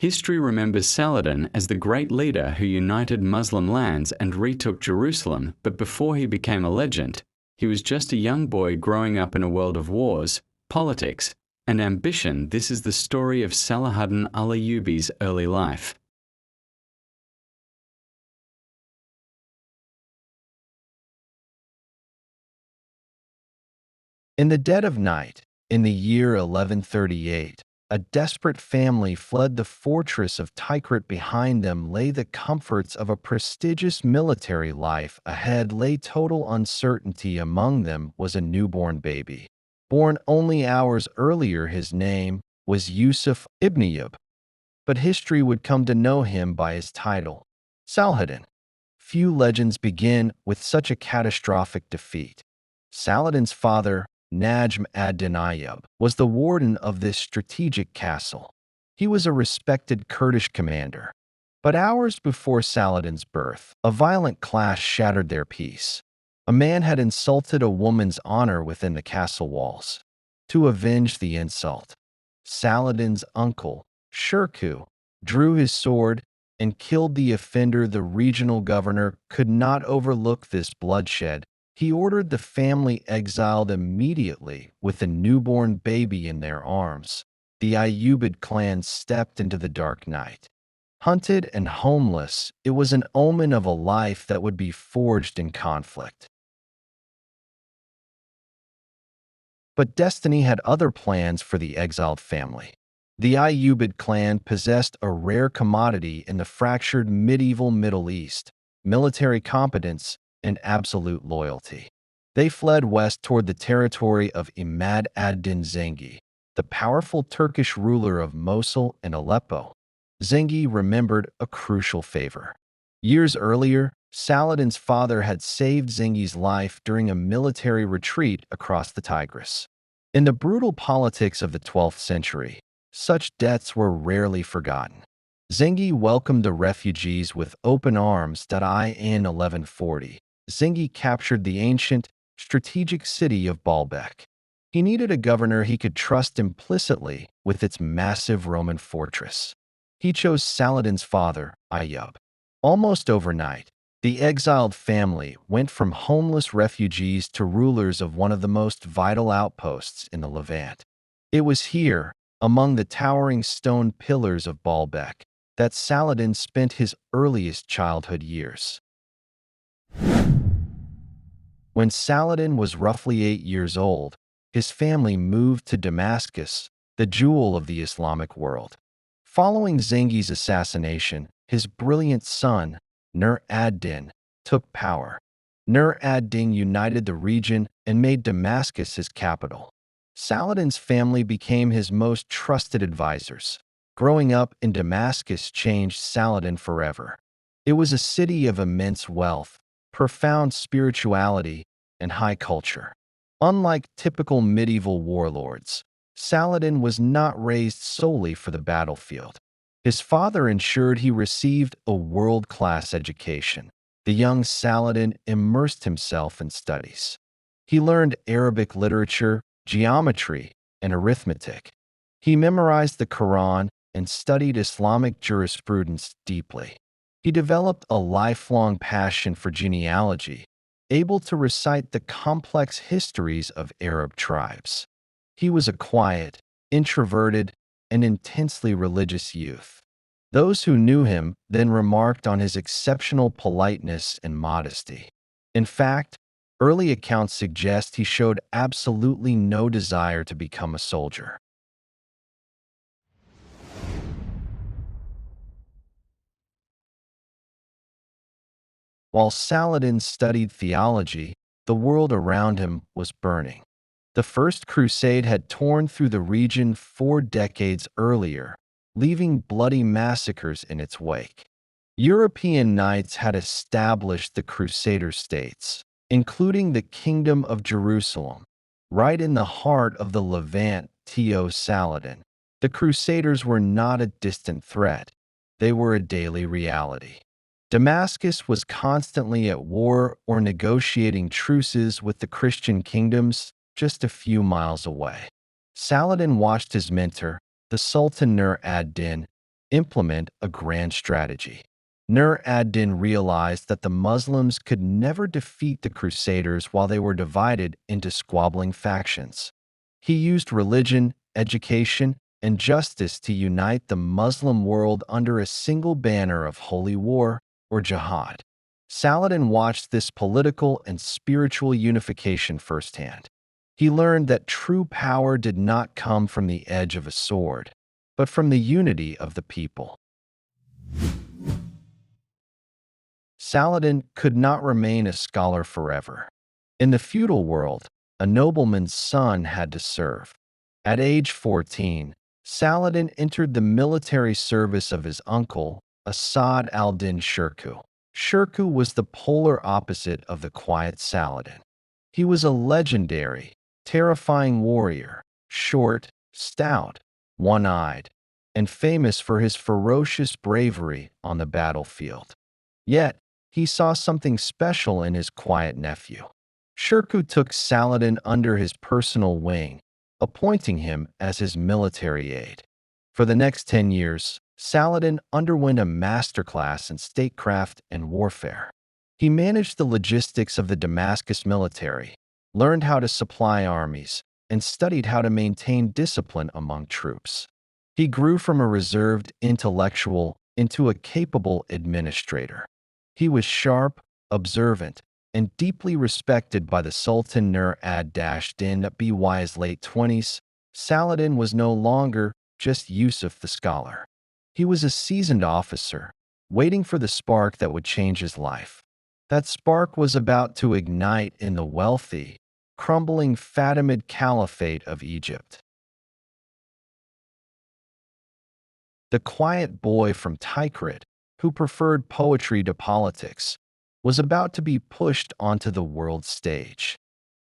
History remembers Saladin as the great leader who united Muslim lands and retook Jerusalem, but before he became a legend, he was just a young boy growing up in a world of wars, politics, and ambition. This is the story of Salahuddin al-Ayyubi's early life. In the dead of night, in the year 1138, a desperate family fled the fortress of Tikrit. Behind them lay the comforts of a prestigious military life. Ahead lay total uncertainty. Among them was a newborn baby. Born only hours earlier, his name was Yusuf ibn Ayyub, but history would come to know him by his title, Salahuddin. Few legends begin with such a catastrophic defeat. Saladin's father, Najm ad-Din Ayyub, was the warden of this strategic castle. He was a respected Kurdish commander. But hours before Saladin's birth, a violent clash shattered their peace. A man had insulted a woman's honor within the castle walls. To avenge the insult, Saladin's uncle, Shirkuh, drew his sword and killed the offender. The regional governor could not overlook this bloodshed. He ordered the family exiled immediately. With a newborn baby in their arms, the Ayyubid clan stepped into the dark night. Hunted and homeless, it was an omen of a life that would be forged in conflict. But destiny had other plans for the exiled family. The Ayyubid clan possessed a rare commodity in the fractured medieval Middle East: military competence and absolute loyalty. They fled west toward the territory of Imad ad-Din Zengi, the powerful Turkish ruler of Mosul and Aleppo. Zengi remembered a crucial favor. Years earlier, Saladin's father had saved Zengi's life during a military retreat across the Tigris. In the brutal politics of the 12th century, such deaths were rarely forgotten. Zengi welcomed the refugees with open arms. In 1140, Zengi captured the ancient, strategic city of Baalbek. He needed a governor he could trust implicitly with its massive Roman fortress. He chose Saladin's father, Ayyub. Almost overnight, the exiled family went from homeless refugees to rulers of one of the most vital outposts in the Levant. It was here, among the towering stone pillars of Baalbek, that Saladin spent his earliest childhood years. When Saladin was roughly 8 years old, his family moved to Damascus, the jewel of the Islamic world. Following Zengi's assassination, his brilliant son, Nur ad-Din, took power. Nur ad-Din united the region and made Damascus his capital. Saladin's family became his most trusted advisors. Growing up in Damascus changed Saladin forever. It was a city of immense wealth, profound spirituality, and high culture. Unlike typical medieval warlords, Saladin was not raised solely for the battlefield. His father ensured he received a world-class education. The young Saladin immersed himself in studies. He learned Arabic literature, geometry, and arithmetic. He memorized the Quran and studied Islamic jurisprudence deeply. He developed a lifelong passion for genealogy, able to recite the complex histories of Arab tribes. He was a quiet, introverted, and intensely religious youth. Those who knew him then remarked on his exceptional politeness and modesty. In fact, early accounts suggest he showed absolutely no desire to become a soldier. While Saladin studied theology, the world around him was burning. The First Crusade had torn through the region 4 decades earlier, leaving bloody massacres in its wake. European knights had established the Crusader states, including the Kingdom of Jerusalem, right in the heart of the Levant. Saladin. The Crusaders were not a distant threat. They were a daily reality. Damascus was constantly at war or negotiating truces with the Christian kingdoms just a few miles away. Saladin watched his mentor, the Sultan Nur ad-Din, implement a grand strategy. Nur ad-Din realized that the Muslims could never defeat the Crusaders while they were divided into squabbling factions. He used religion, education, and justice to unite the Muslim world under a single banner of holy war or jihad. Saladin watched this political and spiritual unification firsthand. He learned that true power did not come from the edge of a sword, but from the unity of the people. Saladin could not remain a scholar forever. In the feudal world, a nobleman's son had to serve. At age 14, Saladin entered the military service of his uncle, Asad al-Din Shirkuh. Shirkuh was the polar opposite of the quiet Saladin. He was a legendary, terrifying warrior, short, stout, one-eyed, and famous for his ferocious bravery on the battlefield. Yet, he saw something special in his quiet nephew. Shirkuh took Saladin under his personal wing, appointing him as his military aide. For the next 10 years, Saladin underwent a masterclass in statecraft and warfare. He managed the logistics of the Damascus military, learned how to supply armies, and studied how to maintain discipline among troops. He grew from a reserved intellectual into a capable administrator. He was sharp, observant, and deeply respected by the Sultan Nur ad-Din. By his late 20s, Saladin was no longer just Yusuf the scholar. He was a seasoned officer, waiting for the spark that would change his life. That spark was about to ignite in the wealthy, crumbling Fatimid Caliphate of Egypt. The quiet boy from Tikrit, who preferred poetry to politics, was about to be pushed onto the world stage.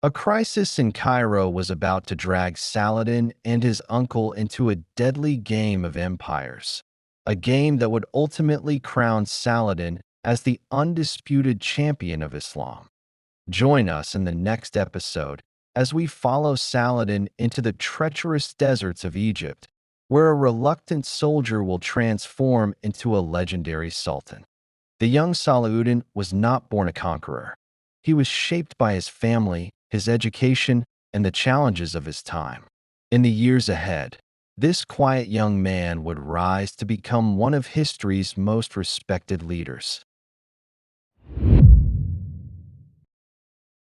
A crisis in Cairo was about to drag Saladin and his uncle into a deadly game of empires, a game that would ultimately crown Saladin as the undisputed champion of Islam. Join us in the next episode as we follow Saladin into the treacherous deserts of Egypt, where a reluctant soldier will transform into a legendary sultan. The young Salahuddin was not born a conqueror. He was shaped by his family, his education, and the challenges of his time. In the years ahead, this quiet young man would rise to become one of history's most respected leaders.